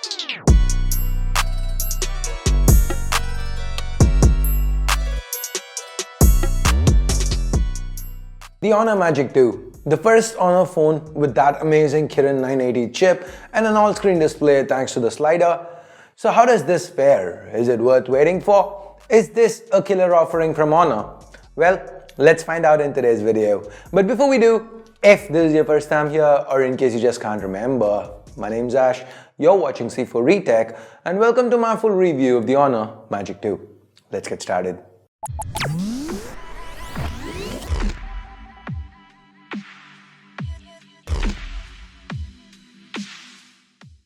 The Honor Magic 2, the first Honor phone with that amazing Kirin 980 chip and an all-screen display thanks to the slider. So how does this fare? Is it worth waiting for? Is this a killer offering from Honor? Well, let's find out in today's video. But before we do, if this is your first time here or in case you just can't remember, my name's Ash, you're watching C4 Retech and welcome to my full review of the Honor Magic 2. Let's get started.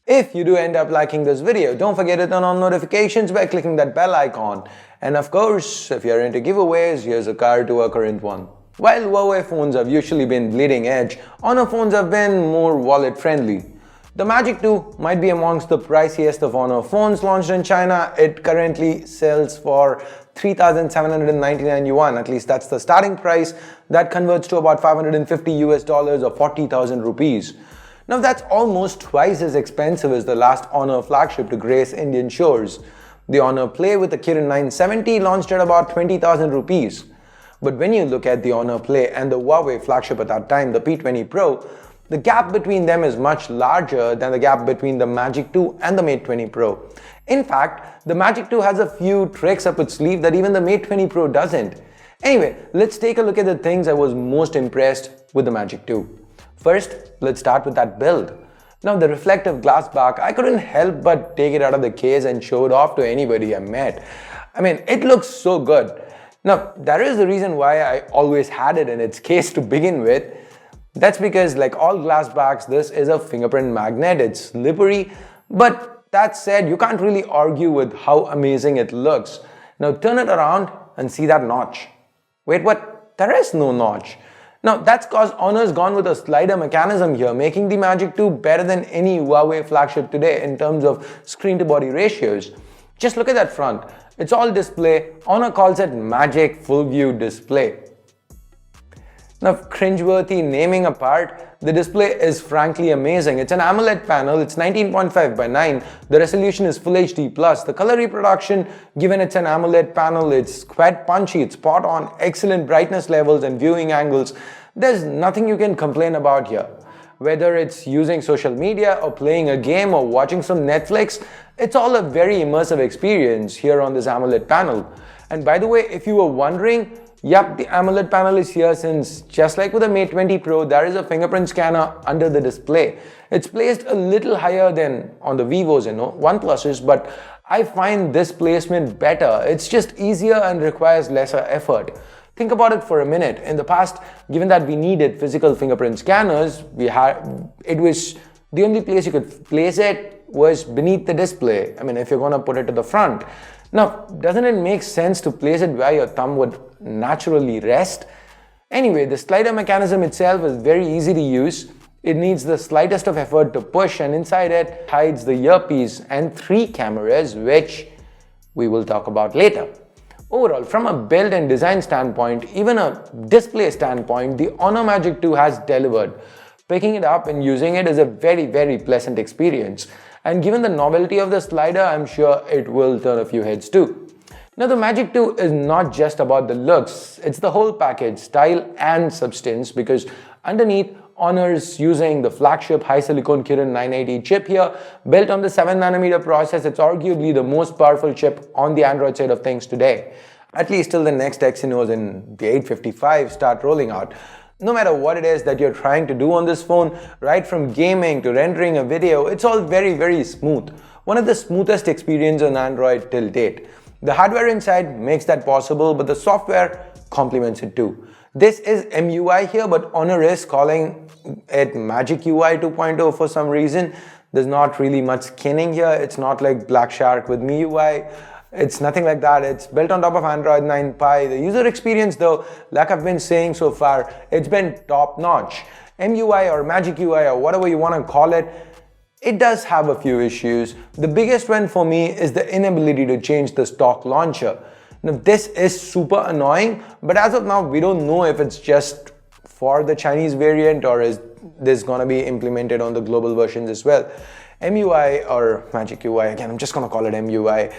If you do end up liking this video, don't forget to turn on notifications by clicking that bell icon. And of course, if you're into giveaways, here's a card to a current one. While Huawei phones have usually been bleeding edge, Honor phones have been more wallet friendly. The Magic 2 might be amongst the priciest of Honor phones launched in China. It currently sells for 3,799 yuan, at least that's the starting price. That converts to about $550 or 40,000 rupees. Now that's almost twice as expensive as the last Honor flagship to grace Indian shores. The Honor Play with the Kirin 970 launched at about 20,000 rupees. But when you look at the Honor Play and the Huawei flagship at that time, the P20 Pro, the gap between them is much larger than the gap between the Magic 2 and the Mate 20 Pro. In fact, the Magic 2 has a few tricks up its sleeve that even the Mate 20 Pro doesn't. Anyway, let's take a look at the things I was most impressed with the Magic 2. First, let's start with that build. Now the reflective glass back, I couldn't help but take it out of the case and show it off to anybody I met. I mean, it looks so good. Now, there is a reason why I always had it in its case to begin with. That's because like all glass backs, this is a fingerprint magnet. It's slippery, but that said, you can't really argue with how amazing it looks. Now turn it around and see that notch. Wait, what? There is no notch. Now that's cause Honor's gone with a slider mechanism here, making the Magic 2 better than any Huawei flagship today in terms of screen to body ratios. Just look at that front. It's all display. Honor calls it Magic Full View Display. Now cringeworthy naming apart, the display is frankly amazing. It's an AMOLED panel, it's 19.5 by 9, the resolution is Full HD+, the color reproduction, given it's an AMOLED panel, it's quite punchy, it's spot on, excellent brightness levels and viewing angles. There's nothing you can complain about here. Whether it's using social media or playing a game or watching some Netflix, it's all a very immersive experience here on this AMOLED panel. And by the way, if you were wondering, yep, the AMOLED panel is here since just like with the Mate 20 Pro, there is a fingerprint scanner under the display. It's placed a little higher than on the Vivos and OnePluses, but I find this placement better. It's just easier and requires lesser effort. Think about it for a minute. In the past, given that we needed physical fingerprint scanners, it was the only place you could place it was beneath the display. I mean, if you're gonna put it to the front. Now, doesn't it make sense to place it where your thumb would naturally rest? Anyway, the slider mechanism itself is very easy to use. It needs the slightest of effort to push, and inside it hides the earpiece and 3 cameras, which we will talk about later. Overall, from a build and design standpoint, even a display standpoint, the Honor Magic 2 has delivered. Picking it up and using it is a very, very pleasant experience. And given the novelty of the slider, I'm sure it will turn a few heads too. Now the Magic 2 is not just about the looks, it's the whole package, style and substance, because underneath, Honor's using the flagship high silicon Kirin 980 chip here, built on the 7nm process. It's arguably the most powerful chip on the Android side of things today, at least till the next Exynos in the 855 start rolling out. No matter what it is that you're trying to do on this phone, right from gaming to rendering a video, it's all very, very smooth. One of the smoothest experiences on Android till date. The hardware inside makes that possible, but the software complements it too. This is MUI here, but Honor is calling it Magic UI 2.0 for some reason. There's not really much skinning here. It's not like Black Shark with MIUI. It's nothing like that. It's built on top of Android 9 Pie. The user experience though, like I've been saying so far, it's been top notch. MUI or Magic UI or whatever you want to call it, it does have a few issues. The biggest one for me is the inability to change the stock launcher. Now this is super annoying, but as of now we don't know if it's just for the Chinese variant or is this gonna be implemented on the global versions as well. MUI or Magic UI, again I'm just gonna call it MUI,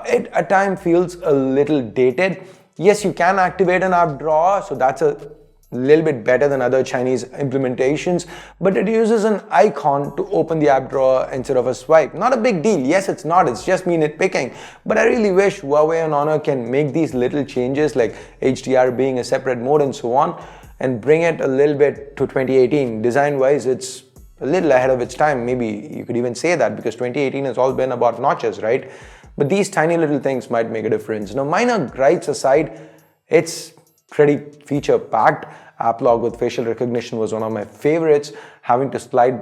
it at times feels a little dated. Yes, you can activate an app drawer, so that's a little bit better than other Chinese implementations, but it uses an icon to open the app drawer instead of a swipe. Not a big deal. Yes, it's not, it's just me nitpicking, but I really wish Huawei and Honor can make these little changes like HDR being a separate mode and so on, and bring it a little bit to 2018. Design wise, it's a little ahead of its time. Maybe you could even say that, because 2018 has all been about notches, right? But these tiny little things might make a difference. Now, minor gripes aside, it's pretty feature packed. App log with facial recognition was one of my favorites. Having to slide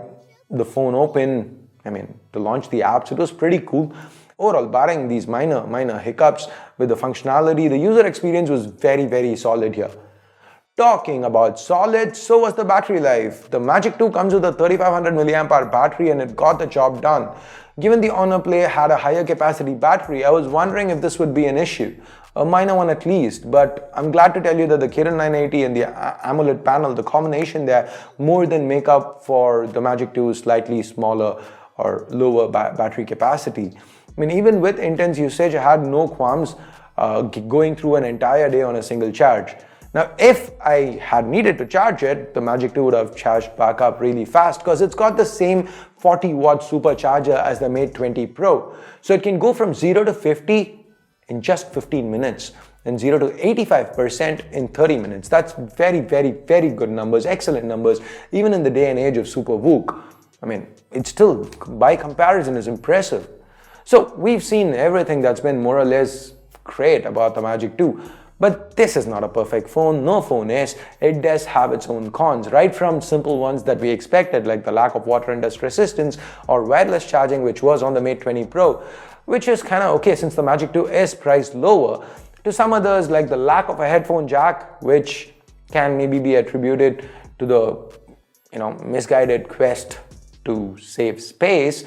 the phone open, to launch the apps, it was pretty cool. Overall, barring these minor hiccups with the functionality, the user experience was very solid here. Talking about solid, so was the battery life. The Magic 2 comes with a 3500 mAh battery and it got the job done. Given the Honor Play had a higher capacity battery, I was wondering if this would be an issue. A minor one at least, but I'm glad to tell you that the Kirin 980 and the AMOLED panel, the combination there, more than make up for the Magic 2's slightly smaller or lower battery capacity. Even with intense usage, I had no qualms going through an entire day on a single charge. Now, if I had needed to charge it, the Magic 2 would have charged back up really fast because it's got the same 40-watt supercharger as the Mate 20 Pro. So it can go from 0 to 50 in just 15 minutes and 0 to 85% in 30 minutes. That's very good numbers, excellent numbers, even in the day and age of Super VOOC. It's still, by comparison, is impressive. So we've seen everything that's been more or less great about the Magic 2. But this is not a perfect phone, no phone is. It does have its own cons, right from simple ones that we expected, like the lack of water and dust resistance or wireless charging, which was on the Mate 20 Pro, which is kind of okay since the Magic 2 is priced lower, to some others like the lack of a headphone jack, which can maybe be attributed to the misguided quest to save space.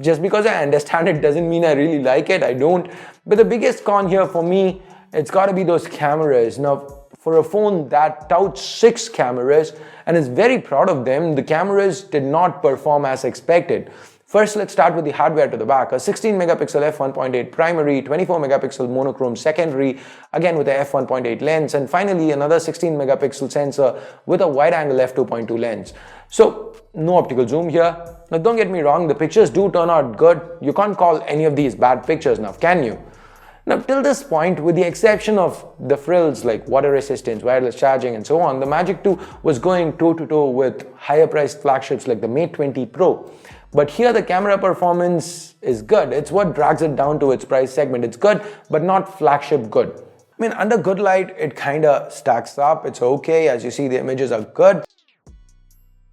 Just because I understand it doesn't mean I really like it, I don't. But the biggest con here for me, it's got to be those cameras. Now, for a phone that touts 6 cameras and is very proud of them, the cameras did not perform as expected. First, let's start with the hardware to the back. A 16 megapixel f1.8 primary, 24 megapixel monochrome secondary, again with a f1.8 lens, and finally another 16 megapixel sensor with a wide angle f2.2 lens. So, no optical zoom here. Now, don't get me wrong, the pictures do turn out good. You can't call any of these bad pictures now, can you? Now, till this point, with the exception of the frills like water resistance, wireless charging and so on, the Magic 2 was going toe-to-toe with higher priced flagships like the Mate 20 Pro. But here the camera performance is good. It's what drags it down to its price segment. It's good, but not flagship good. Under good light, it kinda stacks up. It's okay. As you see, the images are good.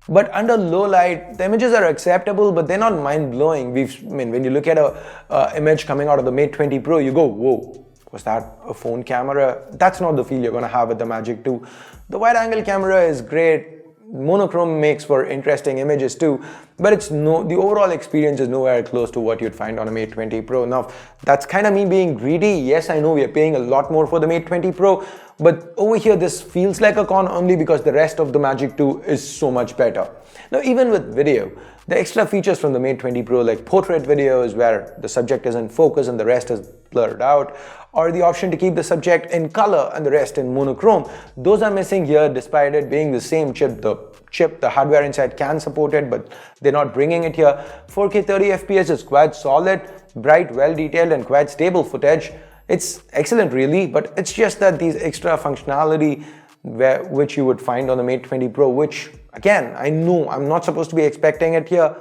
But under low light, the images are acceptable, but they're not mind-blowing. When you look at a image coming out of the Mate 20 Pro, you go, whoa, was that a phone camera? That's not the feel you're gonna have with the Magic 2. The wide-angle camera is great. Monochrome makes for interesting images too, but the overall experience is nowhere close to what you'd find on a Mate 20 Pro. Now, that's kind of me being greedy. Yes, I know we are paying a lot more for the Mate 20 Pro, but over here this feels like a con only because the rest of the Magic 2 is so much better. Now, even with video, the extra features from the Mate 20 Pro like portrait videos where the subject is in focus and the rest is blurred out, or the option to keep the subject in color and the rest in monochrome, those are missing here despite it being the same chip. The hardware inside can support it, but they're not bringing it here. 4K 30 FPS is quite solid, bright, well detailed and quite stable footage. It's excellent really, but it's just that these extra functionality which you would find on the Mate 20 Pro, which again, I know I'm not supposed to be expecting it here,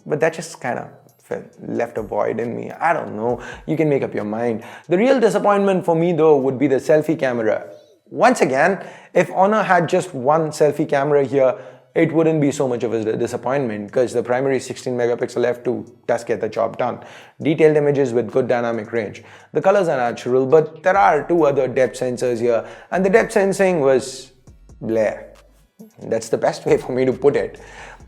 but that just kind of left a void in me. I don't know, you can make up your mind. The real disappointment for me though would be the selfie camera. Once again, if Honor had just one selfie camera here, it wouldn't be so much of a disappointment because the primary 16 megapixel f2 does get the job done. Detailed images with good dynamic range. The colors are natural, but there are 2 other depth sensors here, and the depth sensing was bleh. That's the best way for me to put it.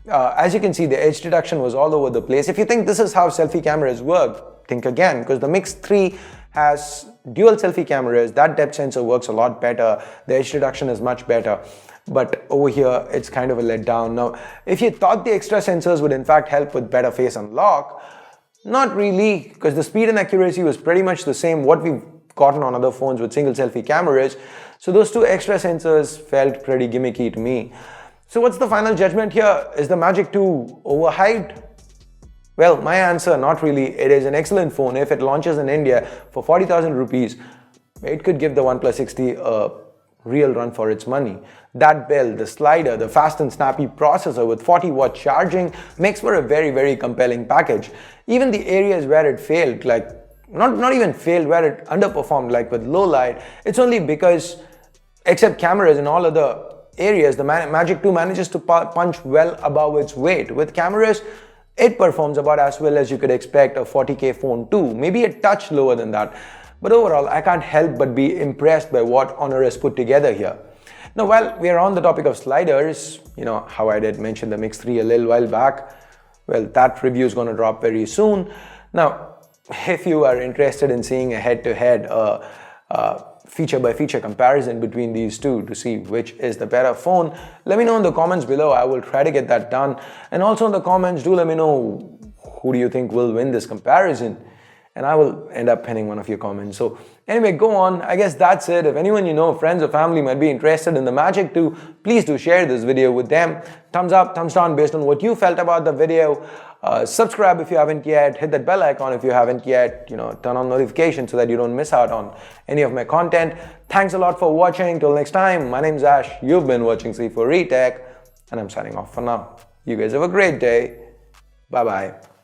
As you can see, the edge detection was all over the place. If you think this is how selfie cameras work, think again, because the Mix 3 has dual selfie cameras. That depth sensor works a lot better. The edge reduction is much better. But over here, it's kind of a letdown. Now, if you thought the extra sensors would in fact help with better face unlock, not really, because the speed and accuracy was pretty much the same what we've gotten on other phones with single selfie cameras. So those two extra sensors felt pretty gimmicky to me. So what's the final judgment here? Is the Magic 2 overhyped? Well, my answer, not really. It is an excellent phone. If it launches in India for 40,000 rupees, it could give the OnePlus 60 a real run for its money. That build, the slider, the fast and snappy processor with 40-watt charging makes for a very, very compelling package. Even the areas where it failed, like not even failed, where it underperformed, like with low light, it's only because, except cameras and all other areas, the Magic 2 manages to punch well above its weight. With cameras, it performs about as well as you could expect a 40K phone too, maybe a touch lower than that. But overall, I can't help but be impressed by what Honor has put together here. Now, while we are on the topic of sliders, you know how I did mention the Mix 3 a little while back. Well, that review is going to drop very soon. Now, if you are interested in seeing a head-to-head feature-by-feature comparison between these two to see which is the better phone, let me know in the comments below. I will try to get that done. And also in the comments, do let me know who do you think will win this comparison. And I will end up pinning one of your comments. So anyway, go on. I guess that's it. If anyone you know, friends or family might be interested in the Magic 2, please do share this video with them. Thumbs up, thumbs down based on what you felt about the video. Subscribe if you haven't yet. Hit that bell icon if you haven't yet. Turn on notifications so that you don't miss out on any of my content. Thanks a lot for watching. Till next time, my name's Ash. You've been watching C4 Retech, and I'm signing off for now. You guys have a great day. Bye-bye.